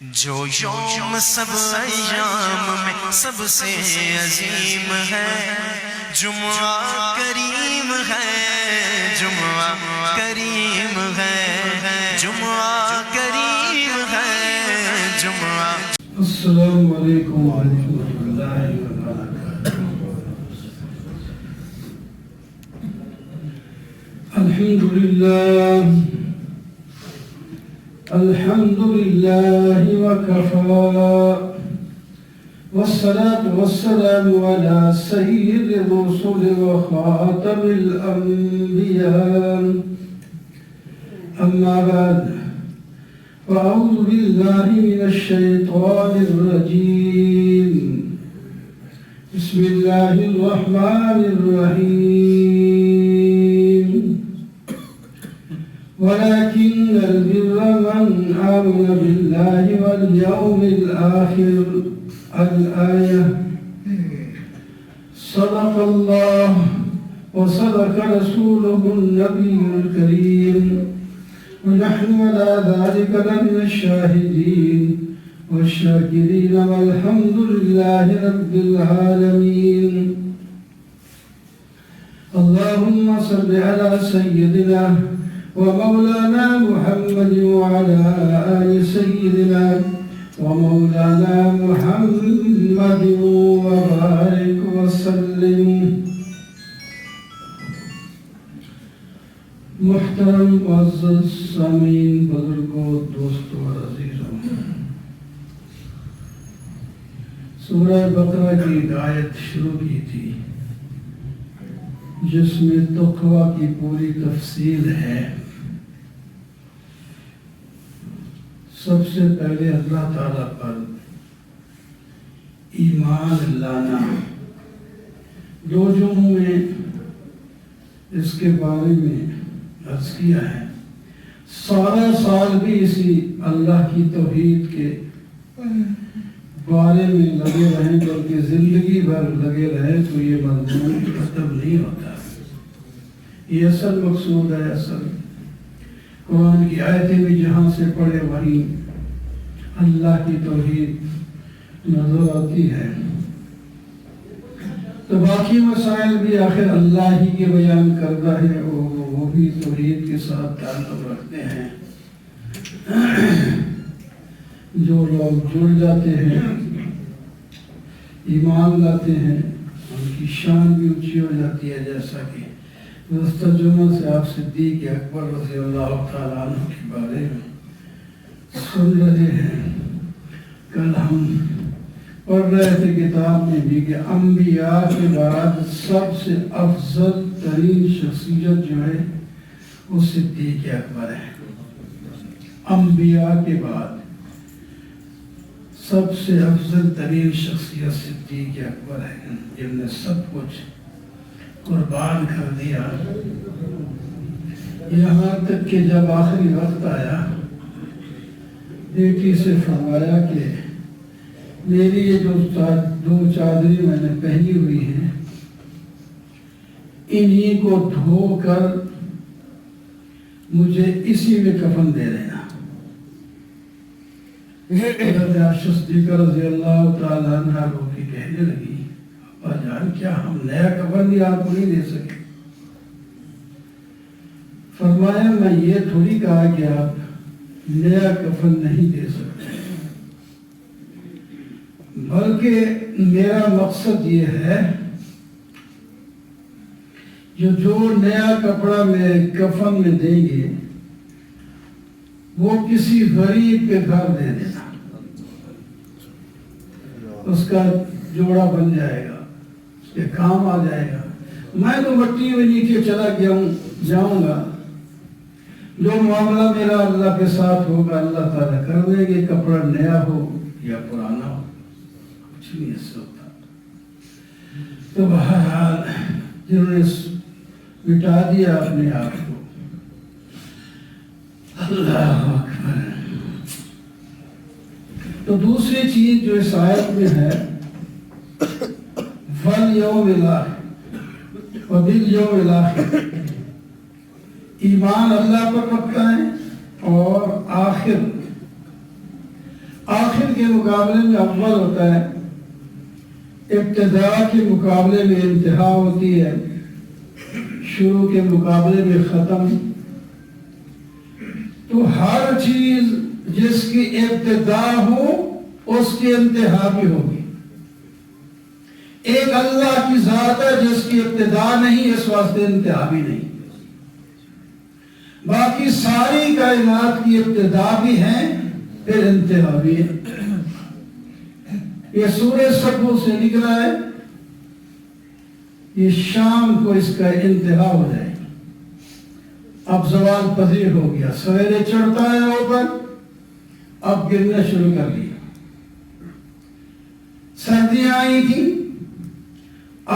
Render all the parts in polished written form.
جو یوم سب ایام میں سب سے عظیم ہے، جمعہ کریم ہے، جمعہ کریم ہے، جمعہ کریم ہے، جمعہ۔ السلام علیکم ورحمۃ اللہ وبرکاتہ۔ الحمد لله وكفى، والصلاة والسلام على سيد الرسل وخاتم الأنبياء، أما بعد، فأعوذ بالله من الشيطان الرجيم، بسم الله الرحمن الرحيم، ولكن البر من آمن بالله واليوم الآخر، الآية۔ صدق الله وصدق رسوله النبي الكريم، ونحن على ذلك لمن الشاهدين والشاكرين، والحمد لله رب العالمين۔ اللهم صل على سيدنا ومولانا محمد وعلى آل سيدنا ومولانا محمد وبارك وسلم۔ محترم معزز سامعین، بزرگوں، دوستوں اور عزیزوں، سورہ بقرہ کی ایک آیت شروع کی تھی جس میں تقوی کی پوری تفصیل ہے۔ سب سے پہلے اللہ تعالیٰ پر ایمان لانا۔ دو جمعوں میں اس کے بارے میں عرض کیا ہے۔ سارا سال بھی اسی اللہ کی توحید کے بارے میں لگے رہیں، بلکہ زندگی بھر لگے رہیں تو یہ مضمون ختم نہیں ہوتا۔ یہ اصل مقصود ہے۔ اصل قرآن کی آیتیں بھی جہاں سے پڑھے وہیں اللہ کی توحید نظر آتی ہے، تو باقی مسائل بھی آخر اللہ ہی کے بیان کردہ ہے، وہ بھی توحید کے ساتھ تعلق رکھتے ہیں۔ جو لوگ جڑ جاتے ہیں، ایمان لاتے ہیں، ان کی شان بھی اونچی ہو جاتی ہے، جیسا کہ گزشتہ جمعہ سے آپ صدیق اکبر رضی اللہ تعالیٰ عنہ کے بارے میں سن رہے ہیں۔ کل ہم پڑھ رہے تھے کتاب میں بھی کہ انبیاء کے بعد سب سے افضل ترین شخصیت جو ہے وہ صدیق اکبر ہے۔ انبیاء کے بعد سب سے افضل ترین شخصیت صدیق اکبر ہے، جن نے سب کچھ قربان کر دیا، یہاں تک کہ جب آخری وقت آیا بیٹی سے فرمایا کہ میری یہ جو دو چادریں میں نے پہنی ہوئی ہیں، انہی کو دھو کر مجھے اسی میں کفن دے دینا۔ حضرت عائشہ صدیقہ رضی اللہ تعالیٰ عنہ رو کے کہنے لگی، ابا جان کیا ہم نیا کفن بھی آپ کو نہیں دے سکے؟ فرمایا میں یہ تھوڑی کہا کہ آپ نیا کفن نہیں دے سکتے، بلکہ میرا مقصد یہ ہے جو نیا کپڑا میں کفن میں دیں گے وہ کسی غریب کے گھر دے دینا، اس کا جوڑا بن جائے گا، اس کے کام آ جائے گا۔ میں تو مٹی میں نیچے چلا جاؤں گا، جو معاملہ میرا اللہ کے ساتھ ہوگا اللہ تعالیٰ کر دیں گے، کپڑا نیا ہو یا پرانا ہو، کچھ نہیں اس سے ہوتا۔ تو بہرحال جنہوں نے مٹا دیا اپنے آپ کو، اللہ اکبر۔ تو دوسری چیز جو اس آیت میں ہے، وَالْيَوْمِ الْآخِرِ وَبِالْيَوْمِ الْآخِرِ، ایمان اللہ پر پکا ہے اور آخر کے مقابلے میں اول ہوتا ہے، ابتدا کے مقابلے میں انتہا ہوتی ہے، شروع کے مقابلے میں ختم۔ تو ہر چیز جس کی ابتدا ہو اس کی انتہا بھی ہوگی۔ ایک اللہ کی ذات ہے جس کی ابتدا نہیں، اس واسطے انتہا بھی نہیں۔ باقی ساری کائنات کی ابتدا بھی ہے، پھر انتہا بھی ہے۔ یہ سورہ سبو سے نکلا ہے، یہ شام کو اس کا انتہا ہو جائے گا۔ اب زوال پذیر ہو گیا، سویرے چڑھتا ہے اوپر، اب گرنا شروع کر دیا۔ سردیاں آئی تھی،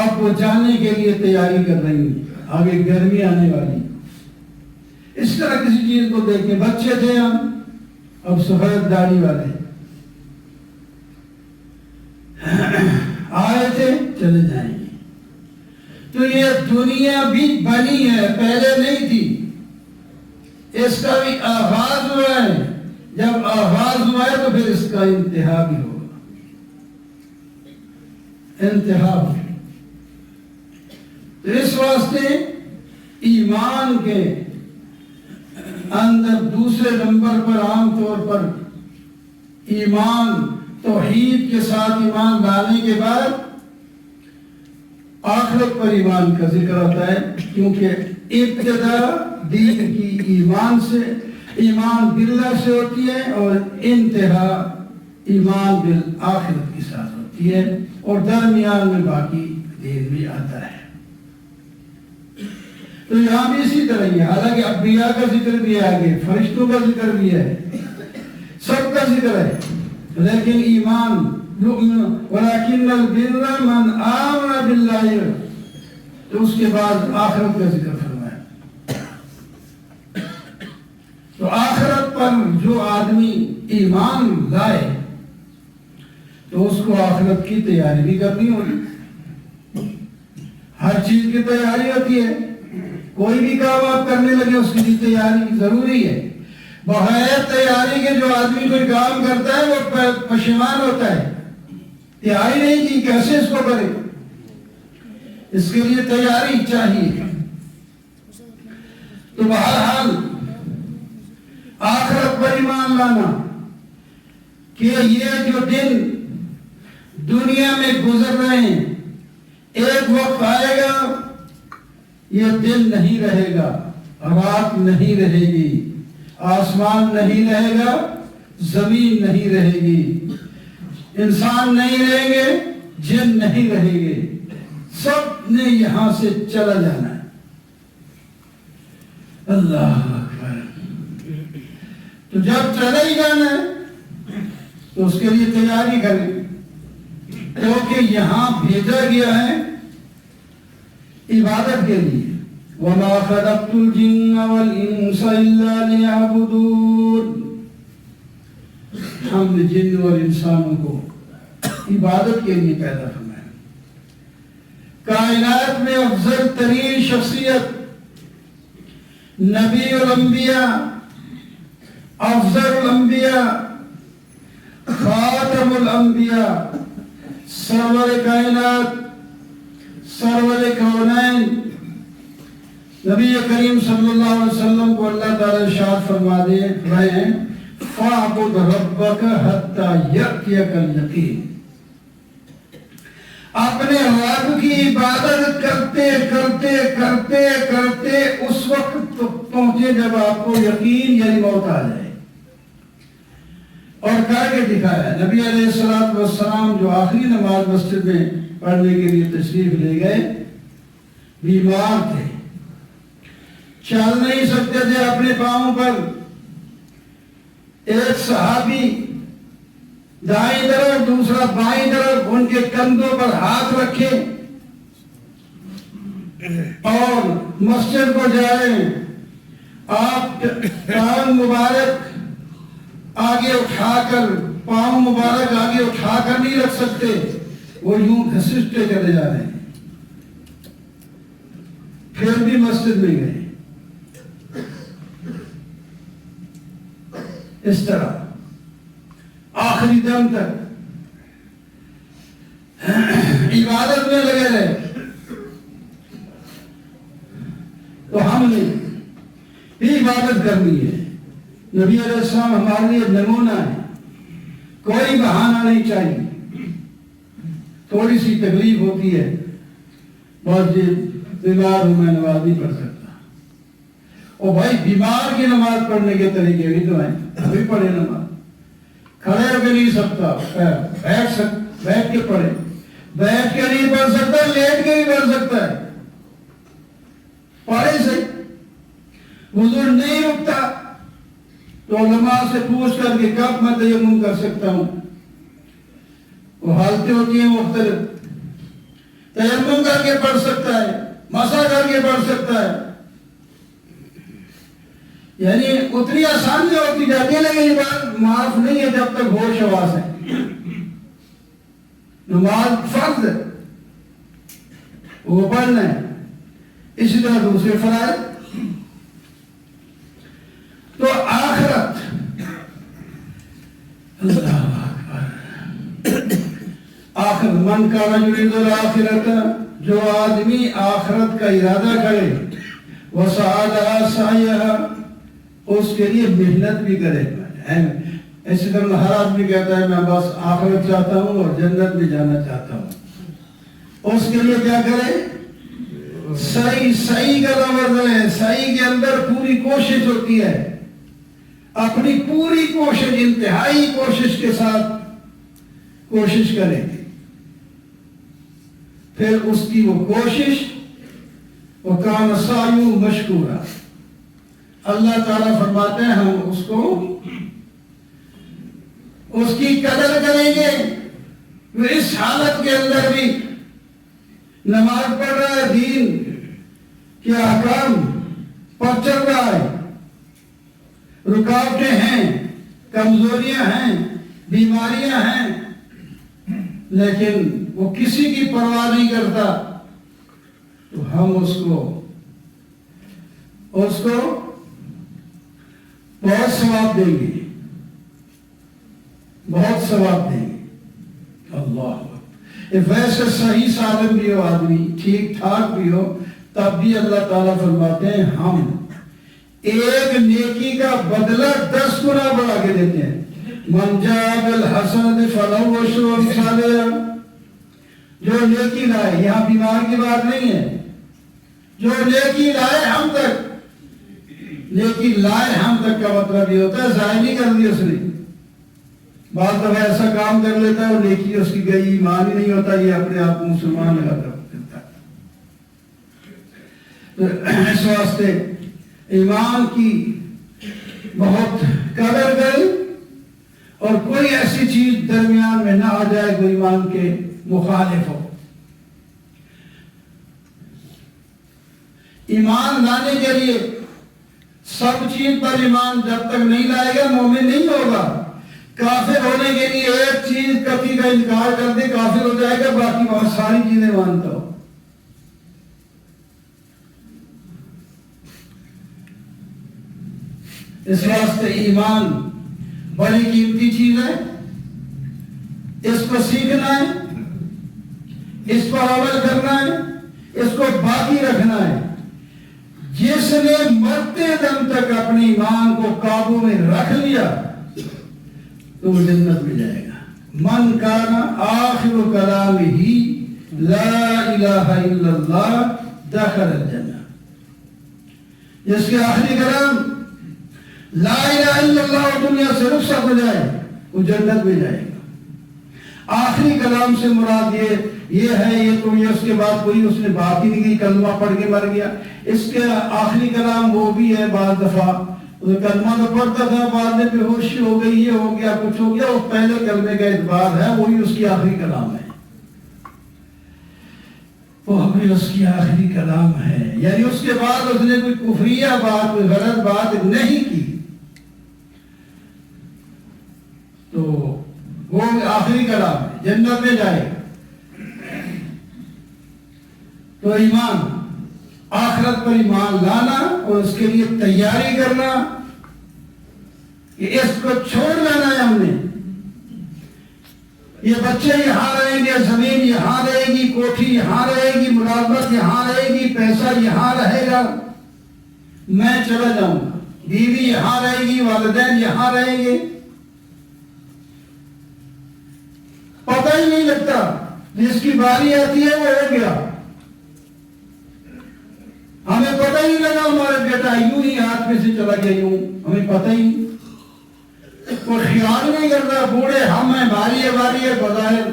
اب وہ جانے کے لیے تیاری کر رہی ہیں، آگے گرمی آنے والی۔ اس طرح کسی چیز کو دیکھیں، بچے تھے ہم، اب سفید داڑھی والے آئے تھے، چلے جائیں گے۔ تو یہ دنیا بھی بنی ہے، پہلے نہیں تھی، اس کا بھی آغاز ہوا ہے۔ جب آغاز ہوا ہے تو پھر اس کا انتہا بھی ہوگا، انتہا بھی۔ تو اس واسطے ایمان کے اندر دوسرے نمبر پر عام طور پر ایمان، توحید کے ساتھ ایمان لانے کے بعد آخرت پر ایمان کا ذکر آتا ہے، کیونکہ ابتدا دین کی ایمان سے، ایمان باللہ سے ہوتی ہے، اور انتہا ایمان بالآخرت کے ساتھ ہوتی ہے، اور درمیان میں باقی دین بھی آتا ہے۔ تو یہاں بھی اسی طرح ہی ہے، حالانکہ انبیاء کا ذکر بھی ہے، آگے فرشتوں کا ذکر بھی ہے، سب کا ذکر ہے، لیکن ایمان وَلَكِنَّ الْبِرَّ مَنْ آمَنَ بِاللَّهِ، تو اس کے بعد آخرت کا ذکر فرمایا۔ تو آخرت پر جو آدمی ایمان لائے تو اس کو آخرت کی تیاری بھی کرنی ہوگی۔ ہر چیز کی تیاری ہوتی ہے، کوئی بھی کام آپ کرنے لگے اس کی تیاری ضروری ہے۔ بغیر تیاری کے جو آدمی کوئی کام کرتا ہے وہ پشیمان ہوتا ہے، تیاری نہیں کی، کیسے اس کو کرے؟ اس کے لیے تیاری چاہیے۔ تو بہرحال آخرت پر ایمان لانا کہ یہ جو دن دنیا میں گزر رہے ہیں، ایک وقت آئے گا یہ دن نہیں رہے گا، رات نہیں رہے گی، آسمان نہیں رہے گا، زمین نہیں رہے گی، انسان نہیں رہیں گے، جن نہیں رہیں گے، سب نے یہاں سے چلا جانا ہے۔ اللہ اکبر۔ تو جب چلا ہی جانا ہے تو اس کے لیے تیاری کریں، کیونکہ یہاں بھیجا گیا ہے عبادت کے لیے۔ وَمَا خَلَقْتُ الْجِنَّ وَالْإِنسَ إِلَّا لِيَعْبُدُونِ، ہم نے جن اور انسانوں کو عبادت کے لیے پیدا فرمایا۔ کائنات میں افضل ترین شخصیت نبی الانبیاء، افضل الانبیاء، خاتم الانبیاء، سرور کائنات، سرور کونین، نبی کریم صلی اللہ علیہ وسلم کو اللہ تعالیٰ ارشاد فرما دے رہے ہیں، فَاعْبُدْ رَبَّكَ حَتَّى يَأْتِيَكَ الْيَقِينُ، اپنے رب کی عبادت کرتے کرتے کرتے کرتے اس وقت پہنچے جب آپ کو یقین یعنی موت آ جائے۔ اور کر کے دکھایا نبی علیہ السلام جو آخری نماز مسجد میں پڑھنے کے لیے تشریف لے گئے، بیمار تھے، چل نہیں سکتے تھے اپنے پاؤں پر۔ ایک صحابی دائیں طرف دوسرا بائیں طرف ان کے کندھوں پر ہاتھ رکھے اور مسجد کو جائیں، آپ پاؤں مبارک آگے اٹھا کر، پاؤں مبارک آگے اٹھا کر نہیں رکھ سکتے، وہ یوں گھسٹتے چلے جا رہے ہیں۔ پھر بھی مسجد میں گئے۔ اس طرح آخری دم تک عبادت میں لگے رہے. تو ہم نے بھی عبادت کرنی ہے. نبی علیہ السلام ہمارے لیے نمونہ ہے. کوئی بہانہ نہیں چاہیے. تھوڑی سی تکلیف ہوتی ہے, بہت بیمار ہوں میں نماز نہیں پڑھ سکتا. اور بھائی بیمار کی نماز پڑھنے کے طریقے بھی تو ہیں. ابھی پڑھے نماز, کھڑے ہو کے نہیں سکتا, بیٹھ کے پڑھے. بیٹھ کے نہیں پڑھ سکتا, لیٹ کے بھی پڑھ سکتا ہے. پڑھے سے وضو نہیں رکتا تو علماء سے پوچھ کر کے کب میں تیمم کر سکتا ہوں. وہ حالتیں ہوتی ہیں مختلف. تیمم کر کے پڑھ سکتا ہے, مسح کر کے پڑھ سکتا ہے. یعنی اتنی آسانی ہوتی جاتی ہے, لیکن یہ بات معاف نہیں ہے جب تک ہوش حواس ہے. نماز فرض ہے, وہ پڑھنا ہے. اسی طرح دوسرے فرائض. تو آخرت, اللہ اکبر, آخرت. من کان یرید الآخرۃ, جو آدمی آخرت کا ارادہ کرے, وسعی لہا سعیہا, اس کے لیے محنت بھی کرے. اسی طرح ہر آدمی کہتا ہے میں بس آخرت چاہتا ہوں اور جنت میں جانا چاہتا ہوں. اس کے لیے کیا کرے؟ صحیح کا لفظ ہے. صحیح کے اندر پوری کوشش ہوتی ہے. اپنی پوری کوشش, انتہائی کوشش کے ساتھ کوشش کرے. پھر اس کی وہ کوشش وَكَانَ سَعْيُهُ مَشْكُورًا, اللہ تعالیٰ فرماتے ہیں ہم اس کو اس کی قدر کریں گے. وہ اس حالت کے اندر بھی نماز پڑھ رہا ہے, دین کے احکام پر چل رہا ہے. رکاوٹیں ہیں, کمزوریاں ہیں, بیماریاں ہیں, لیکن وہ کسی کی پرواہ نہیں کرتا. تو ہم اس کو بہت ثواب دیں گے, بہت ثواب دیں گے. اللہ, ویسے صحیح سالم بھی ہو آدمی, ٹھیک ٹھاک بھی ہو, تب بھی اللہ تعالیٰ فرماتے ہیں ہم ایک نیکی کا بدلہ 10 گنا بڑھا کے دیتے ہیں. من جاء بالحسنۃ فلہ عشر امثالہا, جو نیکی لائے, یہاں بیمار کی بات نہیں ہے, جو نیکی لائے ہم تک. نیکی لائے ہم تک کا مطلب یہ ہوتا ہے ضائع نہیں کر دی اس نے. بعض دفعہ ایسا کام کر لیتا ہے اور نیکی اس کی گئی, ایمان ہی نہیں ہوتا, یہ اپنے آپ کو مسلمان لگاتا ہے. اس واسطے ایمان کی بہت قدر کریں, اور کوئی ایسی چیز درمیان میں نہ آ جائے جو ایمان کے مخالف ہو. ایمان لانے کے لیے سب چیز پر ایمان جب تک نہیں لائے گا مومن نہیں ہوگا. کافر ہونے کے لیے ایک چیز کتی کا انکار کر دے کافر ہو جائے گا, باقی بہت ساری چیزیں مانتا ہو. اس واسطے ایمان بڑی قیمتی چیز ہے. اس کو سیکھنا ہے, اس پر عمل کرنا ہے, اس کو باقی رکھنا ہے. جس نے مرتے دم تک اپنے ایمان کو قابو میں رکھ لیا تو وہ جنت میں جائے گا. من کان آخر کلامہ لا الہ الا اللہ دخل الجنہ, جس کے آخری کلام لا الہ الا اللہ دنیا سے رخصت ہو جائے وہ جنت میں جائے گا. آخری کلام سے مراد یہ ہے, یہ تو یہ اس کے بعد کوئی اس نے بات ہی نہیں کی, کلمہ پڑھ کے مر گیا. اس کے آخری کلام وہ بھی ہے, بعض دفعہ کلمہ تو پڑھتا تھا, بعد میں بے ہوشی ہو گئی, یہ ہو گیا, کچھ ہو گیا, وہ پہلے کلمے کا اعتبار ہے, وہی اس کی آخری کلام ہے. وہ بھی اس کی آخری کلام ہے. یعنی اس کے بعد اس نے کوئی کفریہ بات, کوئی غلط بات نہیں کی, تو وہ آخری کلام ہے, جنت میں جائے. تو ایمان, آخرت پر ایمان لانا اور اس کے لیے تیاری کرنا کہ اس کو چھوڑ لینا ہے ہم نے, یہ بچے یہاں رہیں گے، زمین یہاں رہے گی، کوٹھی یہاں رہے گی، ملازمت یہاں رہے گی، پیسہ یہاں رہے گا، میں چلا جاؤں گا، بیوی یہاں رہے گی، والدین یہاں رہیں گے، پتہ ہی نہیں لگتا، جس کی باری آتی ہے وہ ہو گیا، ہمیں پتہ ہی نہیں لگا ہمارا بیٹا یوں ہی ہاتھ میں سے چلا گیا، یوں ہمیں پتہ ہی نہیں، کوئی خیال نہیں کرتا، بوڑھے ہم ہیں، باری ہے بظاہر،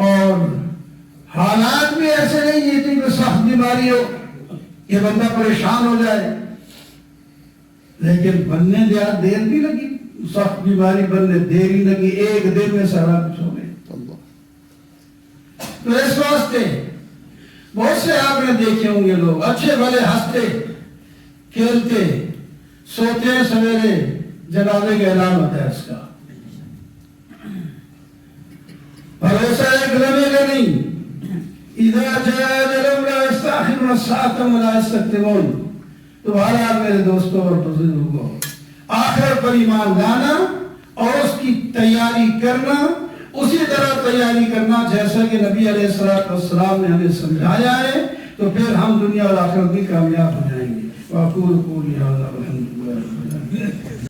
اور حالات بھی ایسے نہیں یہ تھی کہ سخت بیماری ہو یہ بندہ پریشان ہو جائے، لیکن بننے دیر بھی لگی، سخت بیماری بننے دیر ہی لگی، ایک دن میں سارا کچھ ہو گیا۔ تو اس واسطے بہت سے آپ نے دیکھے ہوں گے لوگ اچھے بھلے ہنستے کھیلتے سوتے ہیں، سویرے جنازے کا اعلان ہوتا ہے اس کا، بھروسہ ایک لمحے کا نہیں، اذا جاء اجلهم لا يستأخرون ساعة ولا يستقدمون۔ تمہارا میرے دوستوں اور بزرگوں، آخر پر ایمان لانا اور اس کی تیاری کرنا، اسی طرح تیاری کرنا جیسا کہ نبی علیہ السلام نے ہمیں سمجھایا ہے، تو پھر ہم دنیا اور آخرت میں کامیاب ہو جائیں گے۔ وَأَقُولُ قَوْلِي هَٰذَا وَالْحَمْدُ